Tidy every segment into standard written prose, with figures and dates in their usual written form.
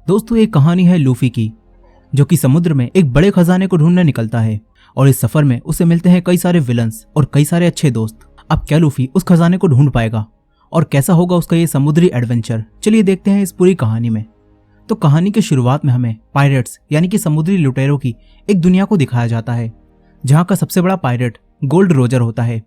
दोस्तों ये कहानी है लूफी की, जो कि समुद्र में एक बड़े खजाने को ढूंढने निकलता है और इस सफर में उसे मिलते हैं कई सारे विलन्स और कई सारे अच्छे दोस्त। अब क्या लूफी उस खजाने को ढूंढ पाएगा और कैसा होगा उसका ये समुद्री एडवेंचर, चलिए देखते हैं इस पूरी कहानी में। तो कहानी की शुरुआत में हमें पायरेट्स यानी कि समुद्री लुटेरों की एक दुनिया को दिखाया जाता है, जहां का सबसे बड़ा पायरेट गोल्ड रोजर होता है।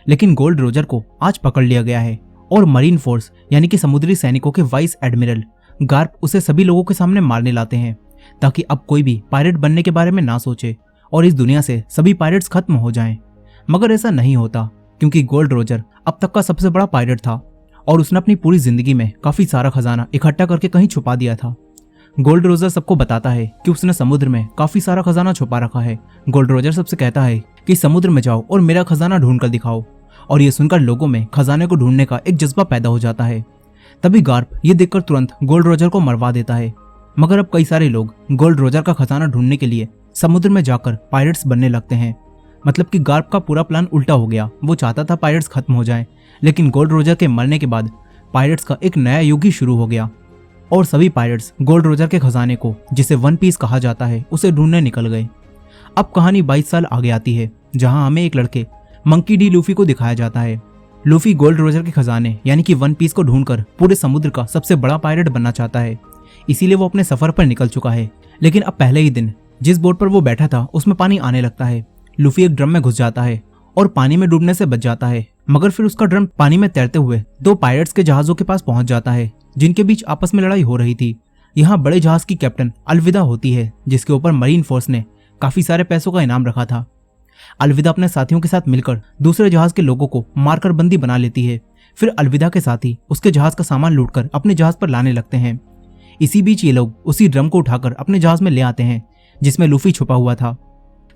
लेकिन गोल्ड रोजर को आज पकड़ लिया गया है और मरीन फोर्स यानी कि समुद्री सैनिकों के वाइस एडमिरल गार्प उसे सभी लोगों के सामने मारने लाते हैं, ताकि अब कोई भी पायरेट बनने के बारे में ना सोचे और इस दुनिया से सभी पायरेट्स खत्म हो जाएं। मगर ऐसा नहीं होता, क्योंकि गोल्ड रोजर अब तक का सबसे बड़ा पायरेट था और उसने अपनी पूरी जिंदगी में काफी सारा खजाना इकट्ठा करके कहीं छुपा दिया था। गोल्ड रोजर सबको बताता है कि उसने समुद्र में काफी सारा खजाना छुपा रखा है। गोल्ड रोजर सबसे कहता है कि समुद्र में जाओ और मेरा खजाना ढूंढ कर दिखाओ, और ये सुनकर लोगों में खजाने को ढूंढने का एक जज्बा पैदा हो जाता है। तभी गार्प ये देखकर तुरंत गोल्ड रोजर को मरवा देता है। मगर अब कई सारे लोग गोल्ड रोजर का खजाना ढूंढने के लिए समुद्र में जाकर पायरेट्स बनने लगते हैं। मतलब कि गार्प का पूरा प्लान उल्टा हो गया। वो चाहता था पायरेट्स खत्म हो जाएं, लेकिन गोल्ड रोजर के मरने के बाद पायरेट्स का एक नया युग ही शुरू हो गया और सभी पायरेट्स गोल्ड रोजर के खजाने को, जिसे वन पीस कहा जाता है, उसे ढूंढने निकल गए। अब कहानी 22 साल आगे आती है, जहां हमें एक लड़के मंकी डी लूफी को दिखाया जाता है। लूफी गोल्ड रोजर के खजाने यानी कि वन पीस को ढूंढकर पूरे समुद्र का सबसे बड़ा पायरेट बनना चाहता है, इसीलिए वो अपने सफर पर निकल चुका है। लेकिन अब पहले ही दिन जिस बोट पर वो बैठा था उसमें पानी आने लगता है। लूफी एक ड्रम में घुस जाता है और पानी में डूबने से बच जाता है। मगर फिर उसका ड्रम पानी में तैरते हुए 2 पायरेट्स के जहाजों के पास पहुंच जाता है, जिनके बीच आपस में लड़ाई हो रही थी। यहाँ बड़े जहाज की कैप्टन अलविदा होती है, जिसके ऊपर मरीन फोर्स ने काफी सारे पैसों का इनाम रखा था। अलविदा अपने साथियों के साथ मिलकर दूसरे जहाज के लोगों को मारकर बंदी बना लेती है। फिर अलविदा के साथी उसके जहाज का सामान लूटकर अपने जहाज पर लाने लगते हैं। इसी बीच ये लोग उसी ड्रम को उठाकर अपने जहाज में ले आते हैं, जिसमें लूफी छुपा हुआ था।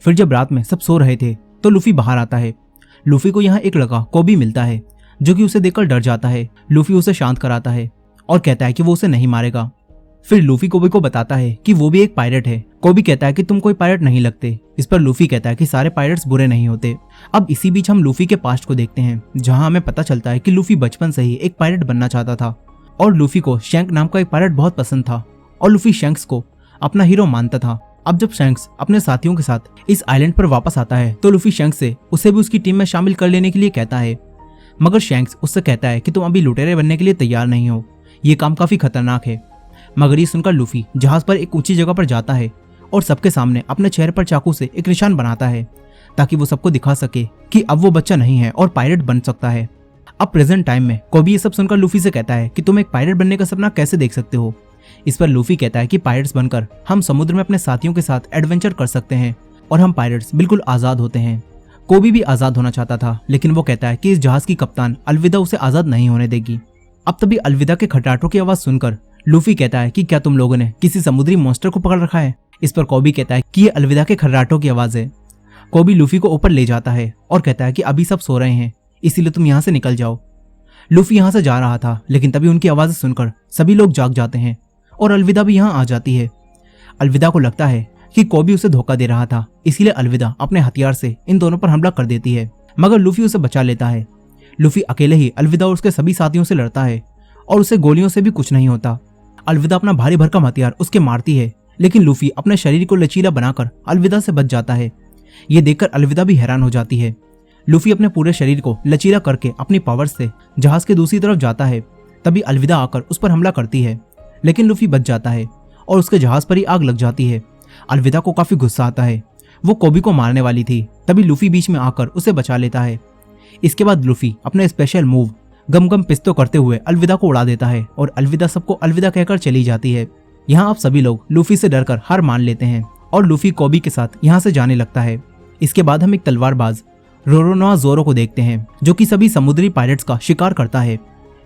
फिर जब रात में सब सो रहे थे तो लूफी बाहर आता है। लूफी को यहाँ एक लड़का कोबी मिलता है, जो कि उसे देखकर डर जाता है। लूफी उसे शांत कराता है और कहता है कि वो उसे नहीं मारेगा। फिर लूफी कोबी को बताता है कि वो भी एक पायरेट है। कोबी कहता है कि तुम कोई पायरेट नहीं लगते। इस पर लूफी कहता है कि सारे पायरेट्स बुरे नहीं होते। अब इसी बीच हम लूफी के पास्ट को देखते हैं, जहां हमें पता चलता है कि लूफी बचपन से ही एक पायरेट बनना चाहता था और लूफी को शैंक नाम का एक पायरेट बहुत पसंद था और लूफी शैंक्स को अपना हीरो मानता था। अब जब शैंक्स अपने साथियों के साथ इस आइलैंड पर वापस आता है तो लूफी शैंक्स से उसे भी उसकी टीम में शामिल कर लेने के लिए कहता है। मगर शैंक्स उससे कहता है कि तुम अभी लुटेरे बनने के लिए तैयार नहीं हो, ये काम काफी खतरनाक है। मगर ये सुनकर लूफी जहाज पर एक ऊंची जगह पर जाता है और सबके सामने अपने चेहरे पर चाकू से एक निशान बनाता है, ताकि वो सबको दिखा सके कि अब वो बच्चा नहीं है और पायरेट बन सकता है। अब प्रेजेंट टाइम में कोबी ये सब सुनकर लूफी से कहता है कि तुम एक पायरेट बनने का सपना कैसे देख सकते हो। इस पर लूफी कहता है कि पायरेट्स बनकर हम समुद्र में अपने साथियों के साथ एडवेंचर कर सकते हैं और हम पायरेट्स बिल्कुल आजाद होते हैं। कोबी भी आजाद होना चाहता था, लेकिन वो कहता है कि इस जहाज की कप्तान अलविदा उसे आजाद नहीं होने देगी। अब तभी अलविदा के खटराटों की आवाज सुनकर लूफी कहता है कि क्या तुम लोगों ने किसी समुद्री मॉन्स्टर को पकड़ रखा है। इस पर कोबी कहता है कि ये अलविदा के खर्राटों की आवाज है। कोबी लूफी को ऊपर ले जाता है और कहता है कि अभी सब सो रहे हैं, इसीलिए तुम यहाँ से निकल जाओ। लूफी यहाँ से जा रहा था, लेकिन तभी उनकी आवाजें सुनकर सभी लोग जाग जाते हैं और अलविदा भी यहाँ आ जाती है। अलविदा को लगता है कि कोबी उसे धोखा दे रहा था, इसीलिए अलविदा अपने हथियार से इन दोनों पर हमला कर देती है, मगर लूफी उसे बचा लेता है। लूफी अकेले ही अलविदा और उसके सभी साथियों से लड़ता है और उसे गोलियों से भी कुछ नहीं होता। अलविदा अपना भारी भरकम हथियार उसके मारती है, लेकिन लूफी अपने शरीर को लचीला बनाकर अलविदा से बच जाता है। ये देखकर अलविदा भी हैरान हो जाती है। लूफी अपने पूरे शरीर को लचीला करके अपनी पावर से जहाज के दूसरी तरफ जाता है। तभी अलविदा आकर उस पर हमला करती है, लेकिन लूफी बच जाता है और उसके जहाज पर ही आग लग जाती है। अलविदा को काफी गुस्सा आता है, वो कोबी को मारने वाली थी, तभी लूफी बीच में आकर उसे बचा लेता है। इसके बाद लूफी अपने स्पेशल मूव गम गम पिस्तो करते हुए अलविदा को उड़ा देता है और अलविदा सबको अलविदा कहकर चली जाती है। यहाँ अब सभी लोग लूफी से डरकर हार मान लेते हैं और लूफी कोबी के साथ यहाँ से जाने लगता है। इसके बाद हम एक तलवारबाज रोरोनोआ जोरो को देखते हैं, जो कि सभी समुद्री पायरेट्स का शिकार करता है।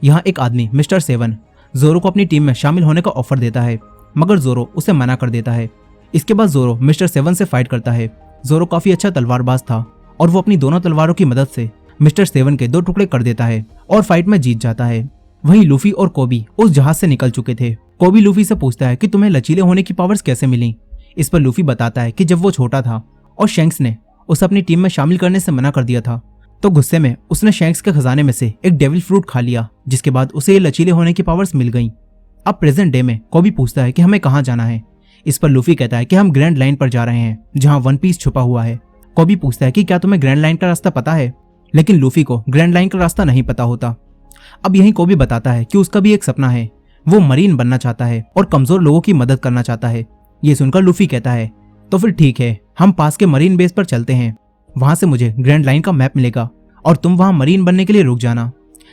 यहाँ एक आदमी मिस्टर 7 जोरो को अपनी टीम में शामिल होने का ऑफर देता है, मगर जोरो उसे मना कर देता है। इसके बाद जोरो मिस्टर 7 से फाइट करता है। जोरो काफी अच्छा तलवारबाज था और वो अपनी दोनों तलवारों की मदद से मिस्टर 7 के 2 टुकड़े कर देता है और फाइट में जीत जाता है। वहीं लूफी और कोबी उस जहाज से निकल चुके थे। कोबी लूफी से पूछता है कि तुम्हें लचीले होने की पावर्स कैसे मिली। इस पर लूफी बताता है कि जब वो छोटा था और शैंक्स ने उसे अपनी टीम में शामिल करने से मना कर दिया था, तो गुस्से में उसने शैंक्स के खजाने में से एक डेविल फ्रूट खा लिया, जिसके बाद उसे ये लचीले होने की पावर्स मिल गईं। अब प्रेजेंट डे में कोबी पूछता है कि हमें कहाँ जाना है। इस पर लूफी कहता है कि हम ग्रैंड लाइन पर जा रहे हैं जहाँ वन पीस छुपा हुआ है। कोबी पूछता है कि क्या तुम्हें ग्रैंड लाइन का रास्ता पता है, लेकिन लूफी को ग्रैंड लाइन का रास्ता नहीं पता होता। अब यही कोबी बताता है कि उसका भी एक सपना है, वो मरीन बनना चाहता है और कमजोर लोगों की मदद करना चाहता है। ये सुनकर लूफी कहता है तो फिर ठीक है, हम पास के मरीन बेस पर चलते हैं, वहां से मुझे ग्रैंड लाइन का मैप मिलेगा और तुम वहां मरीन बनने के लिए रुक जाना।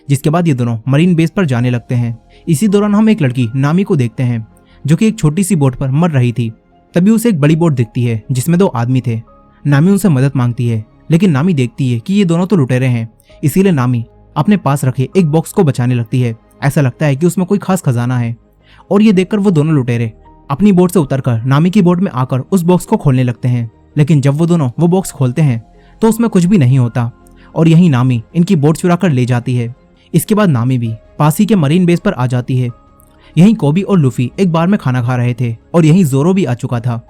जिसके बाद ये दोनों मरीन बेस पर जाने लगते हैं। इसी दौरान हम एक लड़की नामी को देखते हैं जो कि एक छोटी सी बोट पर मर रही थी। तभी उसे एक बड़ी बोट दिखती है जिसमें 2 आदमी थे। नामी उनसे मदद मांगती है, लेकिन नामी देखती है कि ये दोनों तो लुटेरे हैं, इसीलिए नामी अपने पास रखे एक बॉक्स को बचाने लगती है। ऐसा लगता है कि उसमें कोई खास खजाना है और ये देखकर वो दोनों लुटेरे अपनी बोट से उतरकर नामी की बोट में आकर उस बॉक्स को खोलने लगते हैं। लेकिन जब वो दोनों वो बॉक्स खोलते हैं तो उसमें कुछ भी नहीं होता और यही नामी इनकी बोट चुरा कर ले जाती है। इसके बाद नामी भी पास ही के मरीन बेस पर आ जाती है। यहीं कोबी और लूफी एक बार में खाना खा रहे थे और यहीं जोरो भी आ चुका था।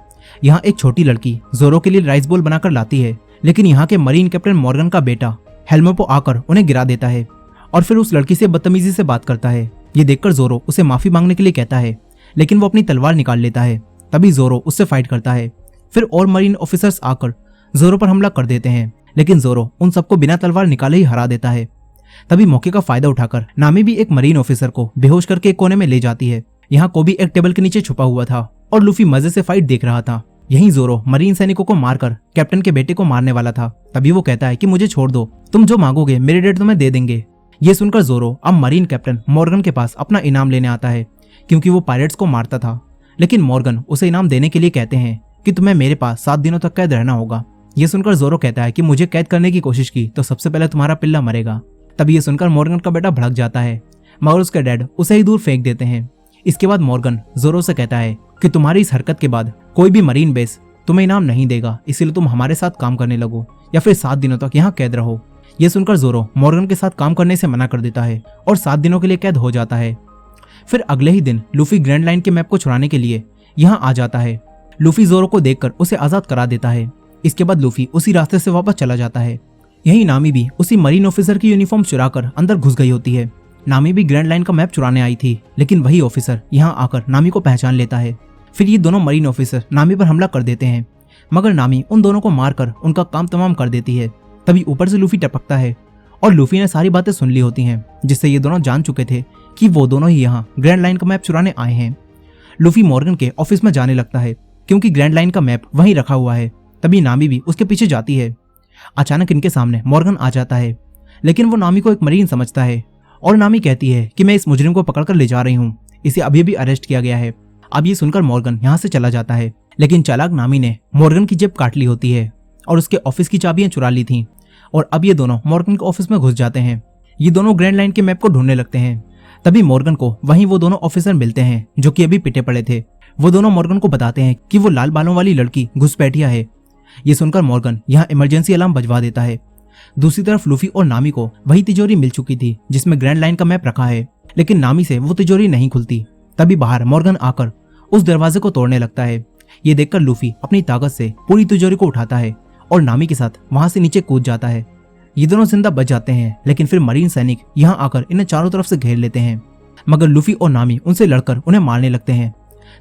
यहाँ एक छोटी लड़की जोरो के लिए राइस बोल बनाकर लाती है, लेकिन यहाँ के मरीन कैप्टन मॉर्गन का बेटा हेल्मेपो आकर उन्हें गिरा देता है और फिर उस लड़की से बदतमीजी से बात करता है। ये देखकर जोरो उसे माफी मांगने के लिए कहता है, लेकिन वो अपनी तलवार निकाल लेता है। तभी जोरो उससे फाइट करता है। फिर और मरीन ऑफिसर्स आकर जोरो पर हमला कर देते हैं, लेकिन जोरो उन सबको बिना तलवार निकाले ही हरा देता है। तभी मौके का फायदा उठाकर नामी भी एक मरीन ऑफिसर को बेहोश करके एक कोने में ले जाती है। यहाँ कोबी एक टेबल के नीचे छुपा हुआ था और लूफी मजे से फाइट देख रहा था। यहीं जोरो मरीन सैनिकों को मारकर कैप्टन के बेटे को मारने वाला था। तभी वो कहता है कि मुझे छोड़ दो, तुम जो मांगोगे मेरे डैड तुम्हें दे देंगे। ये सुनकर जोरो अब मरीन कैप्टन मॉर्गन के पास अपना इनाम लेने आता है, क्योंकि वो पायरेट्स को मारता था। लेकिन मॉर्गन उसे इनाम देने के लिए कहते हैं कि तुम्हें मेरे पास 7 दिनों तक कैद रहना होगा। ये सुनकर जोरो कहता है कि मुझे कैद करने की कोशिश की तो सबसे पहले तुम्हारा पिल्ला मरेगा। तभी ये सुनकर मॉर्गन का बेटा भड़क जाता है, मगर उसके डैड उसे ही दूर फेंक देते हैं। इसके बाद मॉर्गन जोरो से कहता है कि तुम्हारी इस हरकत के बाद कोई भी मरीन बेस तुम्हें इनाम नहीं देगा, इसीलिए तुम हमारे साथ काम करने लगो या फिर 7 दिनों तक यहाँ कैद रहो। ये सुनकर जोरो मॉर्गन के साथ काम करने से मना कर देता है और 7 दिनों के लिए कैद हो जाता है। फिर अगले ही दिन लूफी ग्रैंड लाइन के मैप को छुड़ाने के लिए यहाँ आ जाता है। लूफी जोरो को देखकर उसे आजाद करा देता है। इसके बाद लूफी उसी रास्ते से वापस चला जाता है। यही नामी भी उसी मरीन ऑफिसर की यूनिफॉर्म चुराकर अंदर घुस गई होती है। नामी भी ग्रैंड लाइन का मैप चुराने आई थी, लेकिन वही ऑफिसर यहाँ आकर नामी को पहचान लेता है। फिर ये दोनों मरीन ऑफिसर नामी पर हमला कर देते हैं, मगर नामी उन दोनों को मारकर उनका काम तमाम कर देती है। तभी ऊपर से लूफी टपकता है और लूफी ने सारी बातें सुन ली होती हैं, जिससे ये दोनों जान चुके थे कि वो दोनों ही यहाँ ग्रैंड लाइन का मैप चुराने आए हैं। लूफी मॉर्गन के ऑफिस में जाने लगता है क्योंकि ग्रैंड लाइन का मैप वहीं रखा हुआ है। तभी नामी भी उसके पीछे जाती है। अचानक इनके सामने मॉर्गन आ जाता है, लेकिन वो नामी को एक मरीन समझता है और नामी कहती है कि मैं इस मुजरिम को पकड़कर ले जा रही हूँ, इसे अभी भी अरेस्ट किया गया है। अब ये सुनकर मॉर्गन यहाँ से चला जाता है, लेकिन चालाक नामी ने मॉर्गन की जेब काट ली होती है और उसके ऑफिस की चाबियां चुरा ली थी और अब ये दोनों मॉर्गन के ऑफिस में घुस जाते हैं। ये दोनों ग्रैंड लाइन के मैप को ढूंढने लगते हैं। तभी मॉर्गन को वहीं वो दोनों ऑफिसर मिलते हैं जो कि अभी पिटे पड़े थे। वो दोनों मॉर्गन को बताते हैं कि वो लाल बालों वाली लड़की घुसपैठिया है। ये सुनकर मॉर्गन यहाँ इमरजेंसी अलार्म बजवा देता है। दूसरी तरफ लूफी और नामी को वही तिजोरी मिल चुकी थी जिसमें ग्रैंड लाइन का मैप रखा है, लेकिन नामी से वो तिजोरी नहीं खुलती। तभी बाहर मॉर्गन आकर उस दरवाजे को तोड़ने लगता है। ये देखकर लूफी अपनी ताकत से पूरी तिजोरी को उठाता है और नामी के साथ वहां से नीचे कूद जाता है। ये दोनों जिंदा बच जाते हैं, लेकिन फिर मरीन सैनिक यहाँ आकर इन्हें चारों तरफ से घेर लेते हैं, मगर लूफी और नामी उनसे लड़कर उन्हें मारने लगते हैं।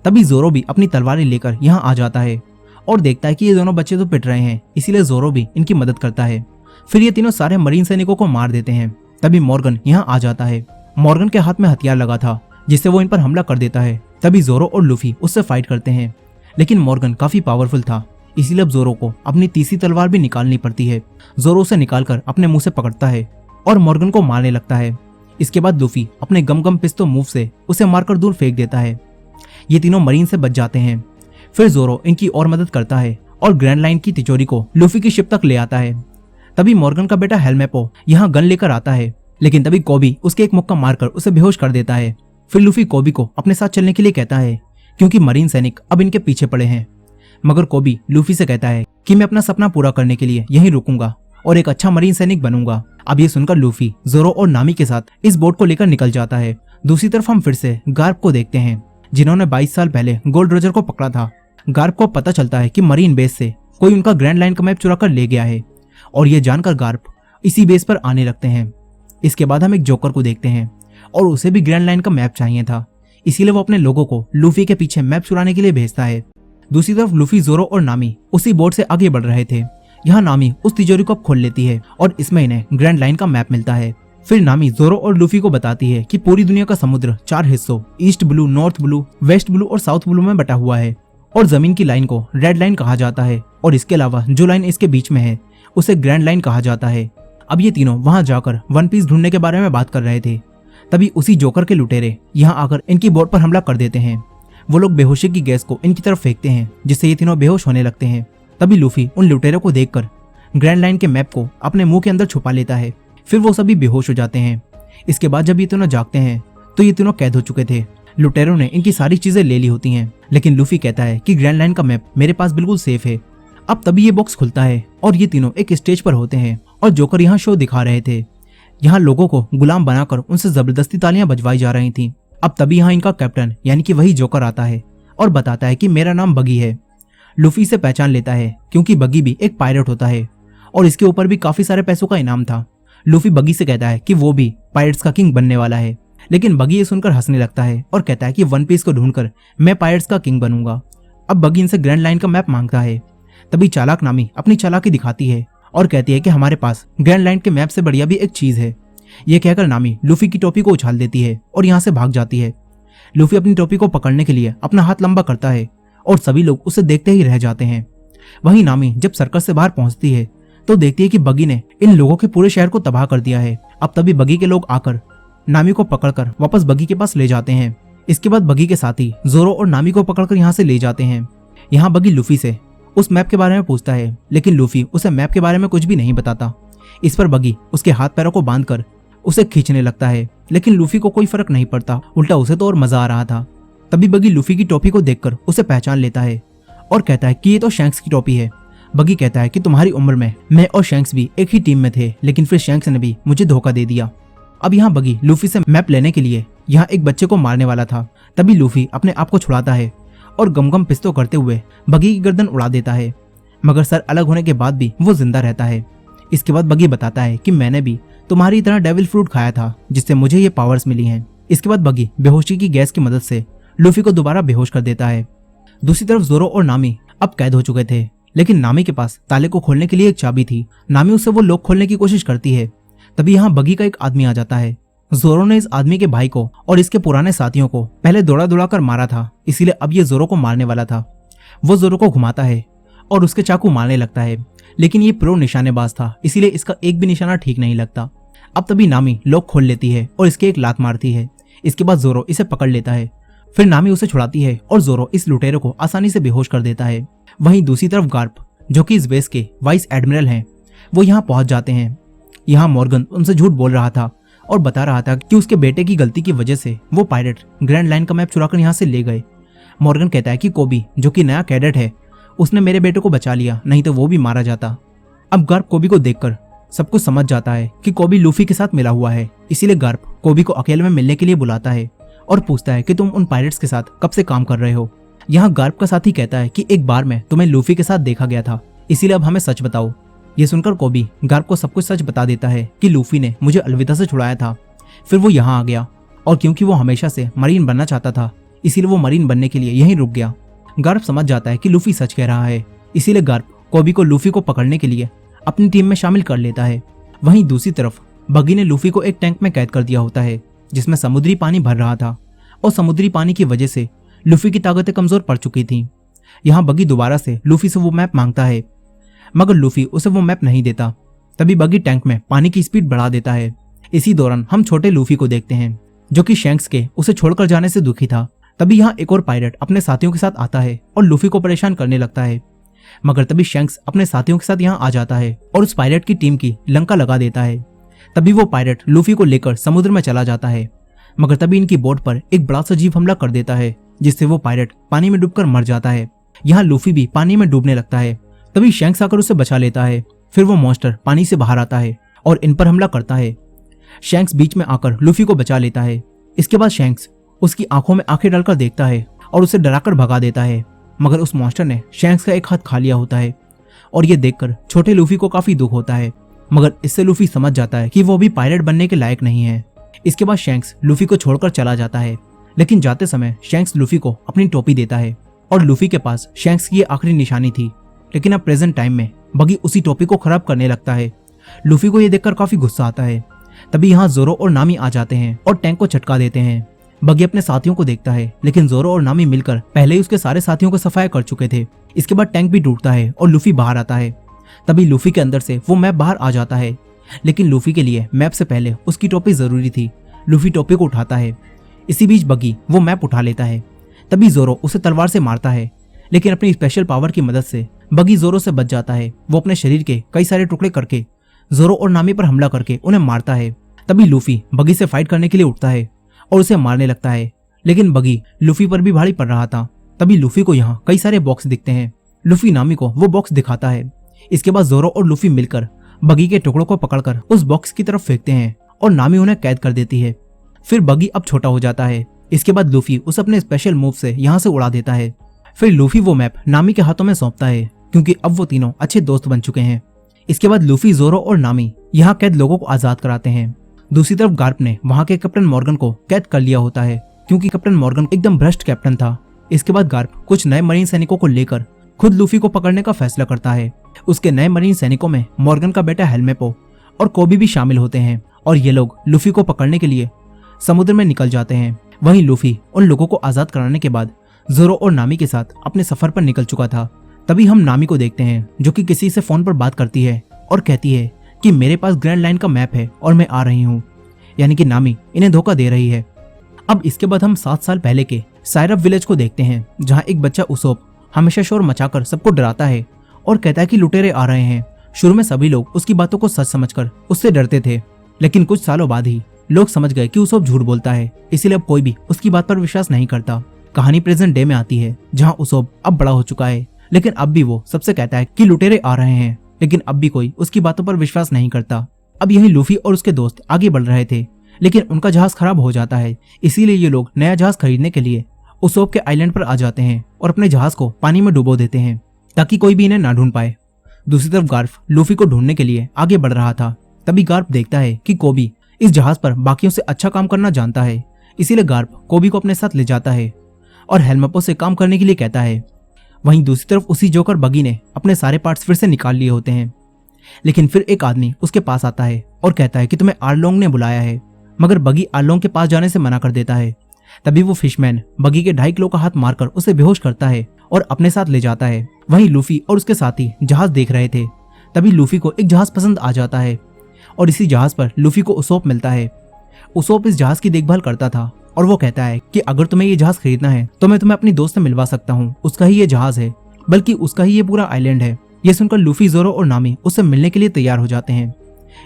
तभी जोरो भी अपनी तलवारें लेकर यहाँ आ जाता है और देखता है कि ये दोनों बच्चे तो पिट रहे हैं, इसीलिए जोरो भी इनकी मदद करता है। फिर ये तीनों सारे मरीन सैनिकों को मार देते हैं। तभी मॉर्गन यहाँ आ जाता है। मॉर्गन के हाथ में हथियार लगा था जिससे वो इन पर हमला कर देता है। तभी जोरो और लूफी उससे फाइट करते हैं, लेकिन मॉर्गन काफी पावरफुल था, इसीलिए अब जोरो को अपनी तीसरी तलवार भी निकालनी पड़ती है। जोरो उसे निकालकर अपने मुंह से पकड़ता है और मॉर्गन को मारने लगता है। इसके बाद लूफी अपने गम गम पिस्तौल मूव से उसे मारकर दूर फेंक देता है। ये तीनों मरीन से बच जाते हैं। फिर जोरो इनकी और मदद करता है और ग्रैंड लाइन की तिजोरी को लूफी की शिप तक ले आता है। तभी मॉर्गन का बेटा हेल्मेपो यहाँ गन लेकर आता है, लेकिन तभी कोबी उसके एक मुक्का मारकर उसे बेहोश कर देता है। फिर लूफी कोबी को अपने साथ चलने के लिए कहता है क्योंकि मरीन सैनिक अब इनके पीछे पड़े हैं, मगर कोबी लूफी से कहता है कि मैं अपना सपना पूरा करने के लिए यहीं रुकूंगा और एक अच्छा मरीन सैनिक बनूंगा। अब ये सुनकर लूफी जोरो और नामी के साथ इस बोट को लेकर निकल जाता है। दूसरी तरफ हम फिर से गार्प को देखते हैं, जिन्होंने 22 साल पहले गोल्ड रोजर को पकड़ा था। गार्प को पता चलता है कि मरीन बेस से कोई उनका ग्रैंड लाइन का मैप चुरा कर ले गया है और ये जानकर गार्प इसी बेस पर आने लगते हैं। इसके बाद हम एक जोकर को देखते हैं और उसे भी ग्रैंड लाइन का मैप चाहिए था, इसीलिए वो अपने लोगों को लूफी के पीछे मैप चुराने के लिए भेजता है। दूसरी तरफ लूफी, जोरो और नामी उसी बोट से आगे बढ़ रहे थे। यहाँ नामी उस तिजोरी को अब खोल लेती है और इसमें इन्हें ग्रैंड लाइन का मैप मिलता है। फिर नामी जोरो और लूफी को बताती है कि पूरी दुनिया का समुद्र 4 हिस्सों east blue, north blue, west blue और साउथ ब्लू में बटा हुआ है और जमीन की लाइन को रेड लाइन कहा जाता है और इसके अलावा जो लाइन इसके बीच में है उसे ग्रैंड लाइन कहा जाता है। अब ये तीनों वहां जाकर वन पीस ढूंढने के बारे में बात कर रहे थे। तभी उसी जोकर के लुटेरे यहाँ आकर इनकी बोट पर हमला कर देते हैं। वो लोग बेहोशी की गैस को इनकी तरफ फेंकते हैं जिससे ये तीनों बेहोश होने लगते हैं। तभी लूफी उन लुटेरों को देखकर ग्रैंड लाइन के मैप को अपने मुंह के अंदर छुपा लेता है। फिर वो सभी बेहोश हो जाते हैं। इसके बाद जब ये तीनों जागते हैं तो ये तीनों कैद हो चुके थे। लुटेरों ने इनकी सारी चीजें ले ली होती हैं, लेकिन लूफी कहता है कि ग्रैंड लाइन का मैप मेरे पास बिल्कुल सेफ है। अब तभी ये बॉक्स खुलता है और ये तीनों एक स्टेज पर होते हैं और जोकर यहाँ शो दिखा रहे थे। यहाँ लोगों को गुलाम बनाकर उनसे जबरदस्ती तालियां बजवाई जा रही थी। अब तभी यहाँ इनका कैप्टन यानी कि वही जोकर आता है और बताता है कि मेरा नाम बगी है। लूफी से पहचान लेता है क्योंकि बगी भी एक पायरेट होता है और इसके ऊपर भी काफी सारे पैसों का इनाम था। लूफी बगी से कहता है कि वो भी पायरेट्स का किंग बनने वाला है, लेकिन बगी ये सुनकर हंसने लगता है और कहता है कि वन पीस को ढूंढकर मैं पायरेट्स का किंग बनूंगा। अब बगी इनसे ग्रैंड लाइन का मैप मांगता है। तभी चालाक नामी अपनी चालाकी दिखाती है और कहती है कि हमारे पास ग्रैंड लाइन के मैप से बढ़िया भी एक चीज है। ये कहकर नामी लूफी की टोपी को उछाल देती है और यहाँ से भाग जाती है। लूफी अपनी टोपी को पकड़ने के लिए अपना हाथ लंबा करता है और सभी लोग उसे देखते ही रह जाते हैं। वहीं नामी जब सर्कस से बाहर पहुंचती है तो देखती है कि बगी ने इन लोगों के पूरे शहर को तबाह कर दिया है। अब तभी बगी के लोग आकर नामी को पकड़कर वापस बगी के पास ले जाते हैं। इसके बाद बगी के साथी जोरो और नामी को पकड़कर यहाँ से ले जाते हैं। यहाँ बगी लूफी से उस मैप के बारे में पूछता है, लेकिन लूफी उसे मैप के बारे में कुछ भी नहीं बताता। इस पर बगी उसके हाथ पैरों को बांधकर उसे खींचने लगता है, लेकिन लूफी को कोई फर्क नहीं पड़ता, उल्टा उसे तो और मजा आ रहा था। तभी बगी लूफी की टोपी को देखकर उसे पहचान लेता है और कहता है कि ये तो शैंक्स की टोपी है। बगी कहता है कि तुम्हारी उम्र में मैं और शैंक्स भी एक ही टीम में थे, लेकिन फिर शैंक्स ने भी मुझे धोखा दे दिया। अब यहाँ बगी लूफी से मैप लेने के लिए यहाँ एक बच्चे को मारने वाला था। तभी लूफी अपने आप को छुड़ाता है और गमगम पिस्तौल करते हुए बगी की गर्दन उड़ा देता है, मगर सर अलग होने के बाद भी वो जिंदा रहता है। इसके बाद बगी बताता है कि मैंने भी तुम्हारी तरह डेविल फ्रूट खाया था जिससे मुझे ये पावर्स मिली हैं। इसके बाद बगी बेहोशी की गैस की मदद से लूफी को दोबारा बेहोश कर देता है। दूसरी तरफ जोरो और नामी अब कैद हो चुके थे, लेकिन नामी के पास ताले को खोलने के लिए एक चाबी थी। नामी उससे वो लॉक खोलने की कोशिश करती है। तभी यहाँ बगी का एक आदमी आ जाता है। जोरो ने इस आदमी के भाई को और इसके पुराने साथियों को पहले दौड़ा दौड़ा कर मारा था, इसीलिए अब ये जोरो को मारने वाला था। वो जोरो को घुमाता है और उसके चाकू मारने लगता है, लेकिन ये प्रो निशानेबाज था, इसीलिए इसका एक भी निशाना ठीक नहीं लगता। अब तभी नामी लॉक खोल लेती है और इसके एक लात मारती है। इसके बाद जोरो इसे पकड़ लेता है। फिर नामी उसे छुड़ाती है और जोरो इस लुटेरे को आसानी से बेहोश कर देता है। वहीं दूसरी तरफ गार्प, जो कि इस बेस के वाइस एडमिरल हैं, वो यहाँ पहुंच जाते हैं। यहाँ मॉर्गन उनसे झूठ बोल रहा था और बता रहा था कि उसके बेटे की गलती की वजह से वो पायरेट ग्रैंड लाइन का मैप चुराकर यहाँ से ले गए। मॉर्गन कहता है कि कोबी, जो कि नया कैडेट है, उसने मेरे बेटे को बचा लिया, नहीं तो वो भी मारा जाता। अब गार्प कोबी को देखकर सब कुछ समझ जाता है कि कोबी लूफी के साथ मिला हुआ है, इसीलिए गार्प कोबी को अकेले में मिलने के लिए बुलाता है और पूछता है कि तुम उन पायरेट्स के साथ कब से काम कर रहे हो। यहाँ गार्प का साथी कहता है कि एक बार में तुम्हें लूफी के साथ देखा गया था, इसीलिए अब हमें सच बताओ। ये सुनकर कोबी गार्प को सब कुछ सच बता देता है कि लूफी ने मुझे अलविदा से छुड़ाया था, फिर वो यहाँ आ गया और क्योंकि वो हमेशा से मरीन बनना चाहता था, इसीलिए वो मरीन बनने के लिए यहीं रुक गया। गार्प समझ जाता है कि लूफी सच कह रहा है, इसीलिए गार्प कोबी को लूफी को पकड़ने के लिए अपनी टीम में शामिल कर लेता है। वहीं दूसरी तरफ बगी ने लूफी को एक टैंक में कैद कर दिया होता है जिसमें समुद्री पानी भर रहा था और समुद्री पानी की वजह से लूफी की ताकतें कमजोर पड़ चुकी थीं। यहाँ बगी दोबारा से लूफी से वो मैप मांगता है, मगर लूफी उसे वो मैप नहीं देता। तभी बगी टैंक में पानी की स्पीड बढ़ा देता है। इसी दौरान हम छोटे लूफी को देखते हैं जो कि शैंक्स के उसे छोड़कर जाने से दुखी था। तभी यहाँ एक और पायरेट अपने साथियों के साथ आता है और लूफी को परेशान करने लगता है, मगर तभी शैंक्स अपने साथियों के साथ यहाँ आ जाता है और उस पायरेट की टीम की लंका लगा देता है। तभी वो पायरेट लूफी को लेकर समुद्र में चला जाता है, मगर तभी इनकी बोट पर एक बड़ा सा जीव हमला कर देता है जिससे वो पायरेट पानी में डूबकर मर जाता है। यहाँ लूफी भी पानी में डूबने लगता है। तभी शैंक्स आकर उसे बचा लेता है। फिर वो मॉन्स्टर पानी से बाहर आता है और इन पर हमला करता है। शैंक्स बीच में आकर लूफी को बचा लेता है। इसके बाद शैंक्स उसकी आंखों में आंखें डालकर देखता है और उसे डराकर भगा देता है, मगर उस मॉन्स्टर ने शैंक्स का एक हाथ खा लिया होता है और ये देखकर छोटे लूफी को काफी दुख होता है, मगर इससे लूफी समझ जाता है कि वो भी पायरेट बनने के लायक नहीं है। इसके बाद शैंक्स लूफी को छोड़कर चला जाता है, लेकिन जाते समय शैंक्स लूफी को अपनी टोपी देता है और लूफी के पास शैंक्स की ये आखिरी निशानी थी। लेकिन अब प्रेजेंट टाइम में बगी उसी टोपी को खराब करने लगता है। लूफी को ये देखकर काफी गुस्सा आता है। तभी यहाँ जोरो और नामी आ जाते हैं और टैंक को झटका देते हैं। बगी अपने साथियों को देखता है, लेकिन जोरो और नामी मिलकर पहले ही उसके सारे साथियों को सफाया कर चुके थे। इसके बाद टैंक भी टूटता है और लूफी बाहर आता है। तभी लूफी के अंदर से वो मैप बाहर आ जाता है, लेकिन लूफी के लिए मैप से पहले उसकी टोपी जरूरी थी। लूफी टोपी को उठाता है। इसी बीच बगी वो मैप उठा लेता है। तभी जोरो उसे तलवार से मारता है, लेकिन अपनी स्पेशल पावर की मदद से बगी जोरो से बच जाता है। वो अपने शरीर के कई सारे टुकड़े करके जोरो और नामी पर हमला करके उन्हें मारता है। तभी लूफी बगी से फाइट करने के लिए उठता है और उसे मारने लगता है, लेकिन बगी लूफी पर भी भारी पड़ रहा था। तभी लूफी को यहाँ कई सारे बॉक्स दिखते हैं। लूफी नामी को वो बॉक्स दिखाता है। इसके बाद जोरो और लूफी मिलकर बगी के टुकड़ों को पकड़कर उस बॉक्स की तरफ फेंकते हैं और नामी उन्हें कैद कर देती है। फिर बगी अब छोटा हो जाता है। इसके बाद लूफी उसे अपने स्पेशल मूव से यहाँ से उड़ा देता है। फिर लूफी वो मैप नामी के हाथों में सौंपता है, क्योंकि अब वो तीनों अच्छे दोस्त बन चुके हैं। इसके बाद लूफी, जोरो और नामी यहाँ कैद लोगों को आजाद कराते हैं। दूसरी तरफ गार्प ने वहाँ के कैप्टन मॉर्गन को कैद कर लिया होता है, क्योंकि कैप्टन मॉर्गन एकदम भ्रष्ट कैप्टन था। इसके बाद गार्प कुछ नए मरीन सैनिकों को लेकर खुद लूफी को पकड़ने का फैसला करता है। उसके नए मरीन सैनिकों में मॉर्गन का बेटा हेलमेपो और कोबी भी शामिल होते हैं और ये लोग लूफी को पकड़ने के लिए समुद्र में निकल जाते हैं। वहीं लूफी उन लोगों को आजाद कराने के बाद जोरो और नामी के साथ अपने सफर पर निकल चुका था। तभी हम नामी को देखते हैं, जो कि किसी से फोन पर बात करती है और कहती है कि मेरे पास ग्रैंड लाइन का मैप है और मैं आ रही हूँ। यानी कि नामी इन्हें धोखा दे रही है। अब इसके बाद हम 7 साल पहले के साइरप विलेज को देखते हैं, जहाँ एक बच्चा उसोप हमेशा शोर मचाकर सबको डराता है और कहता है कि लुटेरे आ रहे हैं। शुरू में सभी लोग उसकी बातों को सच समझकर उससे डरते थे, लेकिन कुछ सालों बाद ही लोग समझ गए कि उसोप झूठ बोलता है, इसीलिए अब कोई भी उसकी बात पर विश्वास नहीं करता। कहानी प्रेजेंट डे में आती है, जहाँ उसोप अब बड़ा हो चुका है, लेकिन अब भी वो सबसे कहता है कि लुटेरे आ रहे हैं, लेकिन अब भी कोई उसकी बातों पर विश्वास नहीं करता। अब यही लूफी और उसके दोस्त आगे बढ़ रहे थे, लेकिन उनका जहाज खराब हो जाता है। इसीलिए ये लोग नया जहाज खरीदने के लिए उसोप के आइलैंड पर आ जाते हैं और अपने जहाज को पानी में डुबो देते हैं, ताकि कोई भी इन्हें ना ढूंढ पाए। दूसरी तरफ गार्प लूफी को ढूंढने के लिए आगे बढ़ रहा था। तभी गार्प देखता है कि कोबी इस जहाज पर बाकियों से अच्छा काम करना जानता है, इसीलिए गार्प कोबी को अपने साथ ले जाता है और हेलमेपो से काम करने के लिए कहता है। वहीं दूसरी तरफ उसी जोकर बगी ने अपने सारे पार्ट्स फिर से निकाल लिए होते हैं, लेकिन फिर एक आदमी उसके पास आता है और कहता है कि तुम्हें आर्लोंग ने बुलाया है, मगर बगी आर्लोंग के पास जाने से मना कर देता है। तभी वो फिशमैन बगी के 2.5 किलो का हाथ मारकर उसे बेहोश करता है और अपने साथ ले जाता है। वहीं लूफी और उसके साथी जहाज देख रहे थे। तभी लूफी को एक जहाज पसंद आ जाता है और इसी जहाज पर लूफी को उसोप मिलता है। उसोप इस जहाज की देखभाल करता था और वो कहता है कि अगर तुम्हें ये जहाज खरीदना है तो मैं तुम्हें अपनी दोस्त से मिलवा सकता हूँ, उसका ही ये जहाज है, बल्कि उसका ही ये पूरा आइलैंड है। ये सुनकर लूफी, जोरो और नामी उससे मिलने के लिए तैयार हो जाते हैं।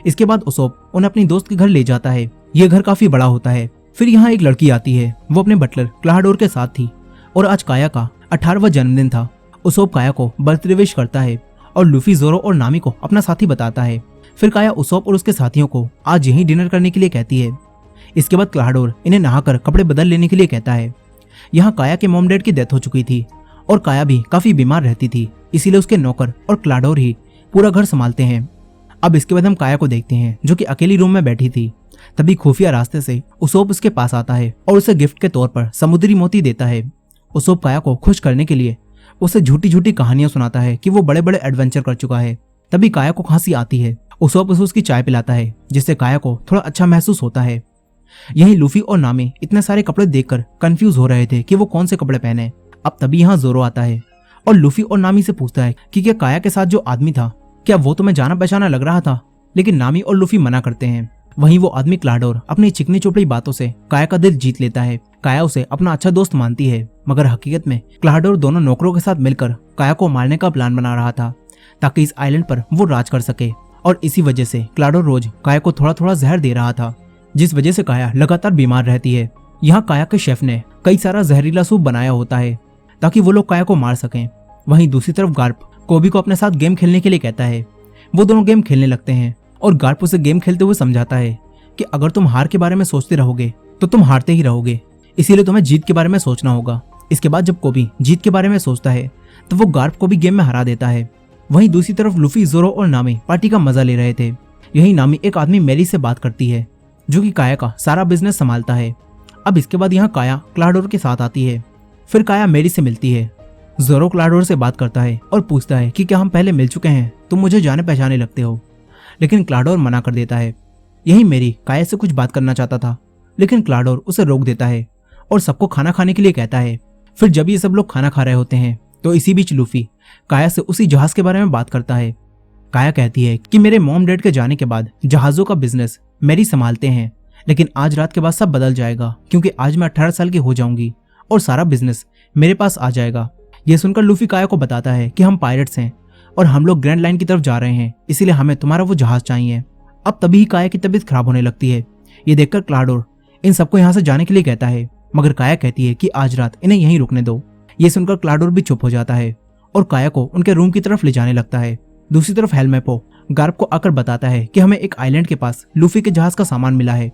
इसके बाद उसोप उन्हें अपनी दोस्त के घर ले जाता है। ये घर काफी बड़ा होता है। फिर यहाँ एक लड़की आती है, वो अपने बटलर क्लाहाडोर के साथ थी और आज काया का 18वां जन्मदिन था। उसोप काया को बर्थडे विश करता है और लूफी, जोरो और नामी को अपना साथी बताता है। फिर काया उसोप और उसके साथियों को आज यहीं डिनर करने के लिए कहती है। इसके बाद क्लाहाडोर इन्हें नहाकर कपड़े बदल लेने के लिए कहता है। यहाँ काया के मॉम डैड की डेथ हो चुकी थी और काया भी काफी बीमार रहती थी, इसीलिए उसके नौकर और क्लाहाडोर ही पूरा घर संभालते हैं। अब इसके बाद हम काया को देखते हैं, जो कि अकेली रूम में बैठी थी। तभी खुफिया रास्ते से उसोप उसके पास आता है और उसे गिफ्ट के तौर पर समुद्री मोती देता है। उसोप काया को खुश करने के लिए उसे झूठी झूठी कहानियां सुनाता है कि वो बड़े बड़े एडवेंचर कर चुका है। तभी काया को खांसी आती है। उसोप उसे उसकी चाय पिलाता है, जिससे काया को थोड़ा अच्छा महसूस होता है। यही लूफी और नामी इतने सारे कपड़े देखकर कंफ्यूज हो रहे थे कि वो कौन से कपड़े पहने। अब तभी यहाँ जोरो आता है और लूफी और नामी से पूछता है कि क्या काया के साथ जो आदमी था, क्या वो तुम्हें जाना पहचाना लग रहा था? लेकिन नामी और लूफी मना करते हैं। वहीं वो आदमी क्लाहाडोर अपनी चिकनी चोपड़ी बातों से काया का दिल जीत लेता है। काया उसे अपना अच्छा दोस्त मानती है, मगर हकीकत में क्लाहाडोर दोनों नौकरों के साथ मिलकर काया को मारने का प्लान बना रहा था, ताकि इस आइलैंड पर वो राज कर सके। और इसी वजह से क्लाहाडोर रोज काया को थोड़ा थोड़ा जहर दे रहा था, जिस वजह से काया लगातार बीमार रहती है। यहाँ काया के शेफ ने कई सारा जहरीला सूप बनाया होता है ताकि वो लोग काया को मार सकें। वहीं दूसरी तरफ गार्प कोबी को अपने साथ गेम खेलने के लिए कहता है। वो दोनों गेम खेलने लगते हैं और गार्प उसे गेम खेलते हुए समझाता है कि अगर तुम हार के बारे में सोचते रहोगे तो तुम हारते ही रहोगे, इसीलिए तुम्हें जीत के बारे में सोचना होगा। इसके बाद जब कोबी जीत के बारे में सोचता है तो वो गार्प को भी गेम में हरा देता है। वहीं दूसरी तरफ लूफी, जोरो और नामी पार्टी का मजा ले रहे थे। यही नामी एक आदमी मेरी से बात करती है, जो कि काया का सारा बिजनेस संभालता है। अब इसके बाद यहाँ काया क्लाडोर के साथ आती है। फिर काया मेरी से मिलती है। जोरो क्लाडोर से बात करता है और पूछता है कि क्या हम पहले मिल चुके हैं, तुम मुझे जाने पहचाने लगते हो। लेकिन क्लाडोर मना कर देता है। यही मेरी काया से कुछ बात करना चाहता था, लेकिन क्लाडोर उसे रोक देता है और सबको खाना खाने के लिए कहता है। फिर जब ये सब लोग खाना खा रहे होते हैं तो इसी बीच लूफी काया से उसी जहाज के बारे में बात करता है। काया कहती है कि मेरे मॉम डैड के जाने के बाद जहाजों का बिजनेस मेरी संभालते हैं, लेकिन आज रात के बाद सब बदल जाएगा क्योंकि आज मैं 18 साल की हो जाऊंगी और सारा बिजनेस मेरे पास आ जाएगा। यह सुनकर लूफी काया को बताता है कि हम पायरेट्स हैं और हम लोग ग्रैंड लाइन की तरफ जा रहे हैं, इसीलिए हमें तुम्हारा वो जहाज चाहिए। अब तभी काया की तबीयत खराब होने लगती है। ये देखकर क्लाडोर इन सबको यहाँ से जाने के लिए कहता है, मगर काया कहती है कि आज रात इन्हें यहीं रुकने दो। ये सुनकर क्लाडोर भी चुप हो जाता है और काया को उनके रूम की तरफ ले जाने लगता है। दूसरी तरफ हेलमेपो गार्प को आकर बताता है कि हमें एक आइलैंड के पास लूफी के जहाज का सामान मिला है।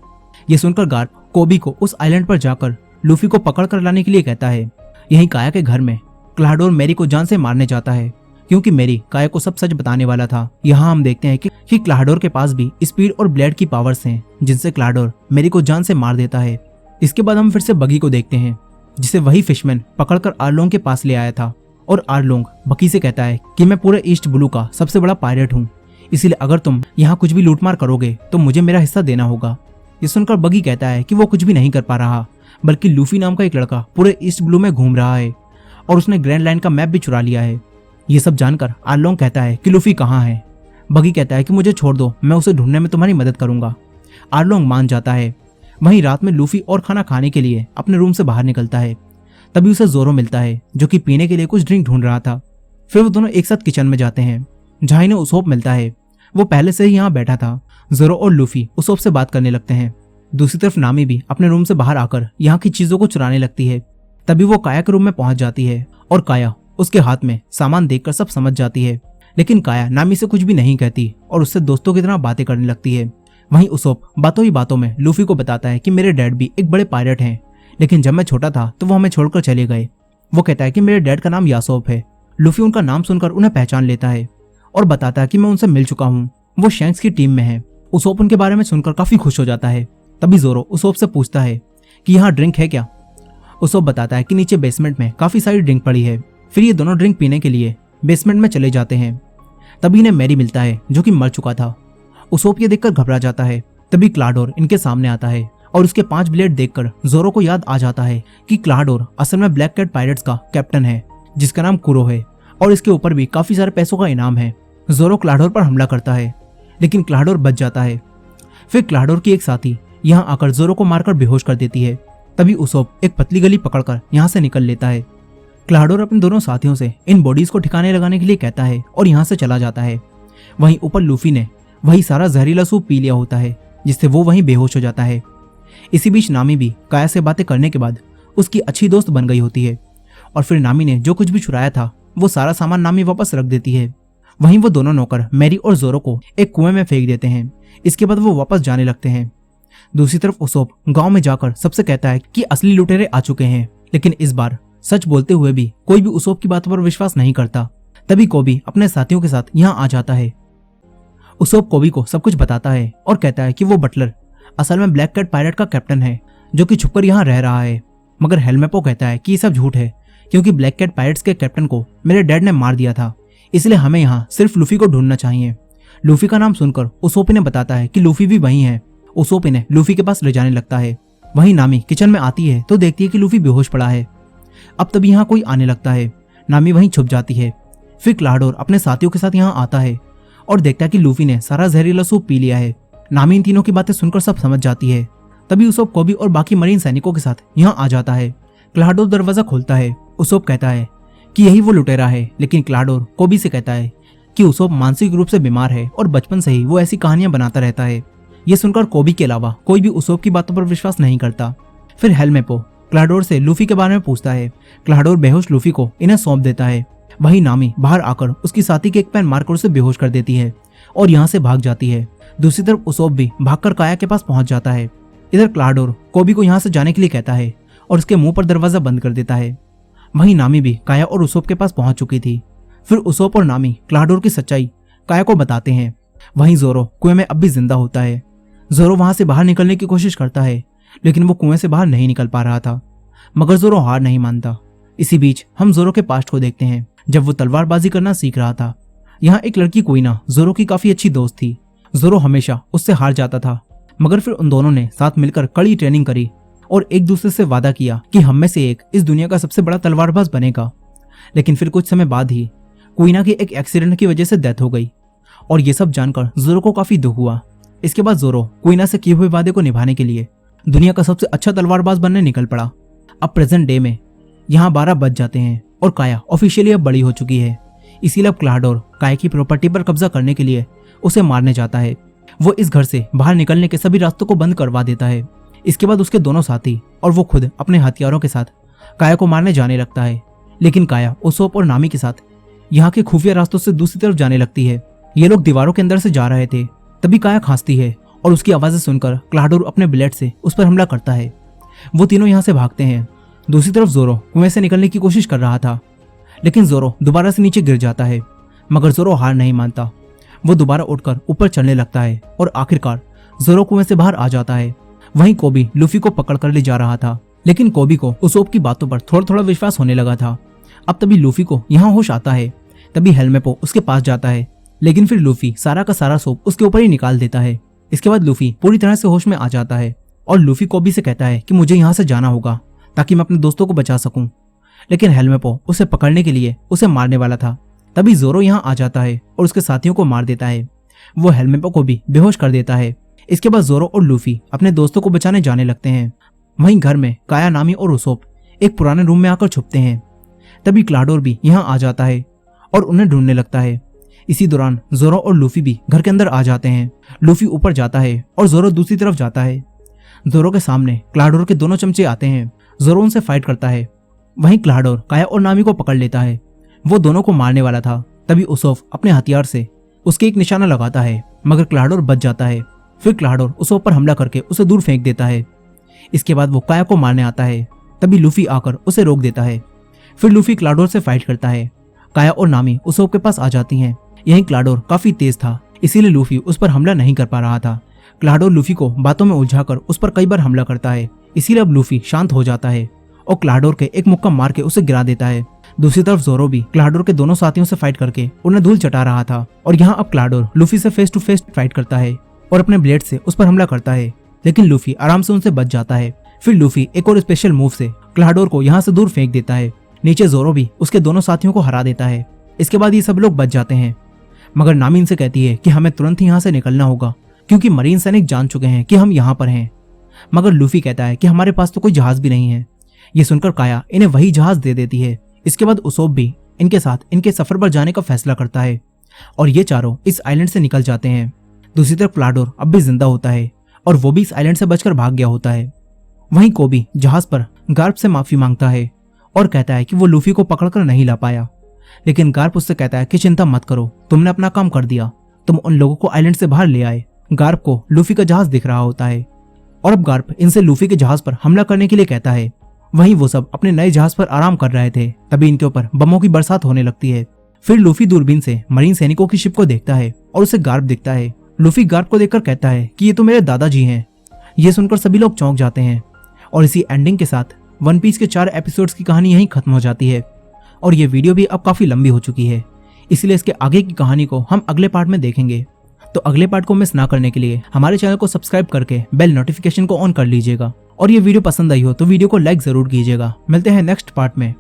ये सुनकर गार्प कोबी को उस आइलैंड पर जाकर लूफी को पकड़ कर लाने के लिए कहता है। यहीं काया के घर में क्लाडोर मैरी को जान से मारने जाता है क्योंकि मैरी काया को सब सच बताने वाला था। यहाँ हम देखते हैं कि क्लाडोर के पास भी स्पीड और ब्लेड की पावर्स हैं जिनसे क्लाडोर मैरी को जान से मार देता है। इसके बाद हम फिर से बगी को देखते हैं जिसे वही फिशमैन पकड़कर आर्लोंग के पास ले आया था और आर्लोंग बकी से कहता है कि मैं पूरे ईस्ट ब्लू का सबसे बड़ा पायरेट हूँ, इसलिए अगर तुम यहाँ कुछ भी लूटमार करोगे तो मुझे मेरा हिस्सा देना होगा। ये सुनकर बगी कहता है कि वो कुछ भी नहीं कर पा रहा, बल्कि लूफी नाम का एक लड़का पूरे ईस्ट ब्लू में घूम रहा है और उसने ग्रैंड लाइन का मैप भी चुरा लिया है। ये सब जानकर आर्लोंग कहता है कि लूफी कहाँ है। बगी कहता है कि मुझे छोड़ दो, मैं उसे ढूंढने में तुम्हारी मदद करूंगा। आर्लोंग मान जाता है। वहीं रात में लूफी और खाना खाने के लिए अपने रूम से बाहर निकलता है। तभी उसे जोरो मिलता है जो कि पीने के लिए कुछ ड्रिंक ढूंढ रहा था। फिर वो दोनों एक साथ किचन में जाते हैं जहाँ इन्हें उसोप मिलता है। वो पहले से ही यहाँ बैठा था। जोरो और लूफी उसोप से बात करने लगते हैं। दूसरी तरफ नामी भी अपने रूम से बाहर आकर यहाँ की चीजों को चुराने लगती है। तभी वो काया के रूम में पहुंच जाती है और काया उसके हाथ में सामान देखकर सब समझ जाती है। लेकिन काया नामी से कुछ भी नहीं कहती और उससे दोस्तों की तरह बातें करने लगती है। वहीं उसोप बातों ही बातों में लूफी को बताता है कि मेरे डैड भी एक बड़े पायरेट हैं, लेकिन जब मैं छोटा था तो वो हमें छोड़कर चले गए। वो कहता है कि मेरे डैड का नाम यासोप है। लूफी उनका नाम सुनकर उन्हें पहचान लेता है और बताता है कि मैं उनसे मिल चुका हूँ, वो शैंक्स की टीम में है। उसोप उनके बारे में सुनकर काफी खुश हो जाता है। तभी जोरो उसोप से पूछता है कि यहाँ ड्रिंक है क्या। उसोप बताता है कि नीचे बेसमेंट में काफी सारी ड्रिंक पड़ी है। फिर ये दोनों ड्रिंक पीने के लिए बेसमेंट में चले जाते हैं। तभी इन्हें मैरी मिलता है जो कि मर चुका था। उसोप ये देखकर घबरा जाता है। तभी क्लाडोर इनके सामने आता है और उसके 5 ब्लेड देखकर जोरो को याद आ जाता है कि क्लाडोर असल में ब्लैक कैट पायरेट्स का कैप्टन है जिसका नाम कुरो है और इसके ऊपर भी काफी सारे पैसों का इनाम है। जोरो क्लाडोर पर हमला करता है लेकिन क्लाडोर बच जाता है। फिर क्लाडोर की एक साथी यहाँ आकर जोरो को मारकर बेहोश कर देती है। तभी उसोप एक पतली गली पकड़कर यहाँ से निकल लेता है। क्लाडोर अपने दोनों साथियों से इन बॉडीज को ठिकाने लगाने के लिए कहता है और यहाँ से चला जाता है। वहीं ऊपर लूफी ने वही सारा जहरीला सूप पी लिया होता है जिससे वो वहीं बेहोश हो जाता है। इसी बीच नामी भी काया से बातें करने के बाद उसकी अच्छी दोस्त बन गई होती है और फिर नामी ने जो कुछ भी चुराया था वो सारा सामान नामी वापस रख देती है। वहीं वो दोनों नौकर मैरी और जोरो को एक कुएं में फेंक देते हैं। इसके बाद वो वापस जाने लगते हैं। दूसरी तरफ उसोप गांव में जाकर सबसे कहता है कि असली लुटेरे आ चुके हैं, लेकिन इस बार सच बोलते हुए भी कोई भी उसोप की बातों पर विश्वास नहीं करता। तभी कोबी अपने साथियों के साथ यहाँ आ जाता है। उसोप कोबी को सब कुछ बताता है और कहता है कि वो बटलर असल में ब्लैक कैट पायरेट का कैप्टन है जो कि छुपकर यहाँ रह रहा है। मगर हेलमेपो कहता है कि ये सब झूठ है क्योंकि ब्लैक कैट पायरेट्स के कैप्टन को मेरे डैड ने मार दिया था, इसलिए हमें यहाँ सिर्फ लूफी को ढूंढना चाहिए। लूफी का नाम सुनकर उसोप ने बताता है कि लूफी भी वही है। उसोप ने लूफी के पास ले जाने लगता है। वहीं नामी किचन में आती है तो देखती है कि लूफी बेहोश पड़ा है। अब तभी यहाँ कोई आने लगता है। नामी वहीं छुप जाती है। फिर क्लाडोर अपने साथियों के साथ यहाँ आता है और देखता है कि लूफी ने सारा जहरीला सूप पी लिया है। नामी इन तीनों की बातें सुनकर सब समझ जाती है। तभी उसोप कोबी और बाकी मरीन सैनिकों के साथ यहाँ आ जाता है। क्लाडोर दरवाजा खोलता है। उसोप कहता है कि यही वो लुटेरा है, लेकिन क्लाडोर कोबी से कहता है कि उसोप मानसिक रूप से बीमार है और बचपन से ही वो ऐसी कहानियां बनाता रहता है। ये सुनकर कोबी के अलावा कोई भी उसोप की बातों पर विश्वास नहीं करता। फिर हेलमेपो क्लाडोर से लूफी के बारे में पूछता है। क्लाडोर बेहोश लूफी को इन्हें सौंप देता है। वहीं नामी बाहर आकर उसकी साथी के एक पैन मारकर उसे बेहोश कर देती है और यहाँ से भाग जाती है। दूसरी तरफ उसोप भी भागकर काया के पास पहुंच जाता है। इधर क्लाडोर कोबी को यहाँ से जाने के लिए कहता है और उसके मुंह पर दरवाजा बंद कर देता है। वहीं नामी भी काया और उसोप के पास पहुंच चुकी थी। फिर उसोप और नामी क्लाडोर की सच्चाई काया को बताते हैं। वहीं जोरो कुएं में अब भी जिंदा होता है। जोरो वहां से बाहर निकलने की कोशिश करता है, लेकिन वो कुएं से बाहर नहीं निकल पा रहा था। मगर जोरो हार नहीं मानता। इसी बीच हम जोरो के पास्ट को देखते हैं, जब वो तलवारबाजी करना सीख रहा था। यहाँ एक लड़की कोइना जोरो की काफी अच्छी दोस्त थी। जोरो हमेशा उससे हार जाता था, मगर फिर उन दोनों ने साथ मिलकर कड़ी ट्रेनिंग करी और एक दूसरे से वादा किया कि हम में से एक इस दुनिया का सबसे बड़ा तलवारबाज बनेगा। लेकिन फिर कुछ समय बाद ही कोइना की एक एक्सीडेंट की वजह से डेथ हो गई और ये सब जानकर जोरो को काफी दुख हुआ। इसके बाद जोरो कोइना से किए हुए वादे को निभाने के लिए दुनिया का सबसे अच्छा तलवारबाज बनने निकल पड़ा। अब प्रेजेंट डे में यहाँ 12 बज जाते हैं और काया ऑफिशियली अब बड़ी हो चुकी है। इसीलिए अब क्लाडोर काया की प्रॉपर्टी पर कब्जा करने के लिए उसे मारने जाता है। वो इस घर से बाहर निकलने के सभी रास्तों को बंद करवा देता है। इसके बाद उसके दोनों साथी और वो खुद अपने हथियारों के साथ काया को मारने जाने लगता है। लेकिन काया उसोप और नामी के साथ यहाँ के खुफिया रास्तों से दूसरी तरफ जाने लगती है। ये लोग दीवारों के अंदर से जा रहे थे, तभी काया खांसती है और उसकी आवाजें सुनकर क्लाडोर अपने ब्लेड से उस पर हमला करता है। वो तीनों यहाँ से भागते हैं। दूसरी तरफ जोरो कुएं से निकलने की कोशिश कर रहा था, लेकिन जोरो दोबारा से नीचे गिर जाता है। मगर जोरो हार नहीं मानता। वो दोबारा उठकर ऊपर चलने लगता है और आखिरकार जोरो कुएं से बाहर आ जाता है। वहीं कोबी लूफी को पकड़ कर ले जा रहा था, लेकिन कोबी को उसोप की बातों पर थोड़ा थोड़ा विश्वास होने लगा था। अब तभी लूफी को यहाँ होश आता है। तभी हेलमेपो उसके पास जाता है, लेकिन फिर लूफी सारा का सारा सोप उसके ऊपर ही निकाल देता है। इसके बाद लूफी पूरी तरह से होश में आ जाता है और लूफी कोबी से कहता है कि मुझे यहाँ से जाना होगा ताकि मैं अपने दोस्तों को बचा सकूं। लेकिन हेलमेपो उसे पकड़ने के लिए उसे मारने वाला था। तभी जोरो यहाँ आ जाता है और उसके साथियों को मार देता है। वो हेलमेपो को भी बेहोश कर देता है। इसके बाद जोरो और लूफी अपने दोस्तों को बचाने जाने लगते हैं। वहीं घर में काया, नामी और उसोप एक पुराने रूम में आकर छुपते हैं। तभी क्लाडोर भी यहाँ आ जाता है और उन्हें ढूंढने लगता है। इसी दौरान जोरो और लूफी भी घर के अंदर आ जाते हैं। लूफी ऊपर जाता है और जोरो दूसरी तरफ जाता है। जोरो के सामने क्लाडोर के दोनों चमचे आते हैं। जोरो उनसे फाइट करता है। वहीं क्लाडोर काया और नामी को पकड़ लेता है। वो दोनों को मारने वाला था। तभी उसोफ अपने हथियार से उसके एक निशाना लगाता है, मगर क्लाडोर बच जाता है। फिर क्लाडोर उसोफ पर हमला करके उसे दूर फेंक देता है। इसके बाद वो काया को मारने आता है। तभी लूफी आकर उसे रोक देता है। फिर लूफी क्लाडोर से फाइट करता है। काया और नामी उसोफ के पास आ जाती हैं। यहीं क्लाडोर काफी तेज था, इसीलिए लूफी उस पर हमला नहीं कर पा रहा था। क्लाडोर लूफी को बातों में उलझाकर उस पर कई बार हमला करता है। इसीलिए अब लूफी शांत हो जाता है और क्लाडोर के एक मुक्का मार के उसे गिरा देता है। दूसरी तरफ जोरो भी क्लाडोर के दोनों साथियों से फाइट करके उन्हें धूल चटा रहा था और यहाँ अब क्लाडोर लूफी से फेस टू फेस फाइट करता है और अपने ब्लेड से उस पर हमला करता है। लेकिन लूफी आराम से उनसे बच जाता है। फिर लूफी एक और स्पेशल मूव से क्लाडोर को यहाँ से दूर फेंक देता है। नीचे जोरो भी उसके दोनों साथियों को हरा देता है। इसके बाद ये सब लोग बच जाते हैं, मगर नामी इनसे कहती है कि हमें तुरंत ही यहाँ से निकलना होगा क्योंकि मरीन सैनिक जान चुके हैं कि हम यहाँ पर हैं। मगर लूफी कहता है कि हमारे पास तो कोई जहाज भी नहीं है। ये सुनकर काया इन्हें वही जहाज दे देती है। इसके बाद उसोप भी इनके साथ इनके सफर पर जाने का फैसला करता है और ये चारों इस आइलैंड से निकल जाते हैं। दूसरी तरफ क्लाडोर अब भी जिंदा होता है और वो भी इस आइलैंड से बचकर भाग गया होता है। वहीं कोबी जहाज पर गार्प से माफी मांगता है और कहता है कि वो लूफी को पकड़कर नहीं ला पाया। लेकिन गार्प उससे कहता है कि चिंता मत करो, तुमने अपना काम कर दिया, तुम उन लोगों को आइलैंड से बाहर ले आए। गार्प को लूफी का जहाज दिख रहा होता है और अब गार्प इनसे लूफी के जहाज पर हमला करने के लिए कहता है। वहीं वो सब अपने नए जहाज पर आराम कर रहे थे, तभी इनके ऊपर बमों की बरसात होने लगती है। फिर लूफी दूरबीन से मरीन सैनिकों की शिप को देखता है और उसे गार्प दिखता है। लूफी गार्प को देखकर कहता है कि ये तो मेरे दादाजी हैं। ये सुनकर सभी लोग चौंक जाते हैं और इसी एंडिंग के साथ वन पीस के 4 एपिसोड्स की कहानी यहीं खत्म हो जाती है। और ये वीडियो भी अब काफी लंबी हो चुकी है, इसलिए इसके आगे की कहानी को हम अगले पार्ट में देखेंगे। तो अगले पार्ट को मिस ना करने के लिए हमारे चैनल को सब्सक्राइब करके बेल नोटिफिकेशन को ऑन कर लीजिएगा और ये वीडियो पसंद आई हो तो वीडियो को लाइक जरूर कीजिएगा। मिलते हैं नेक्स्ट पार्ट में।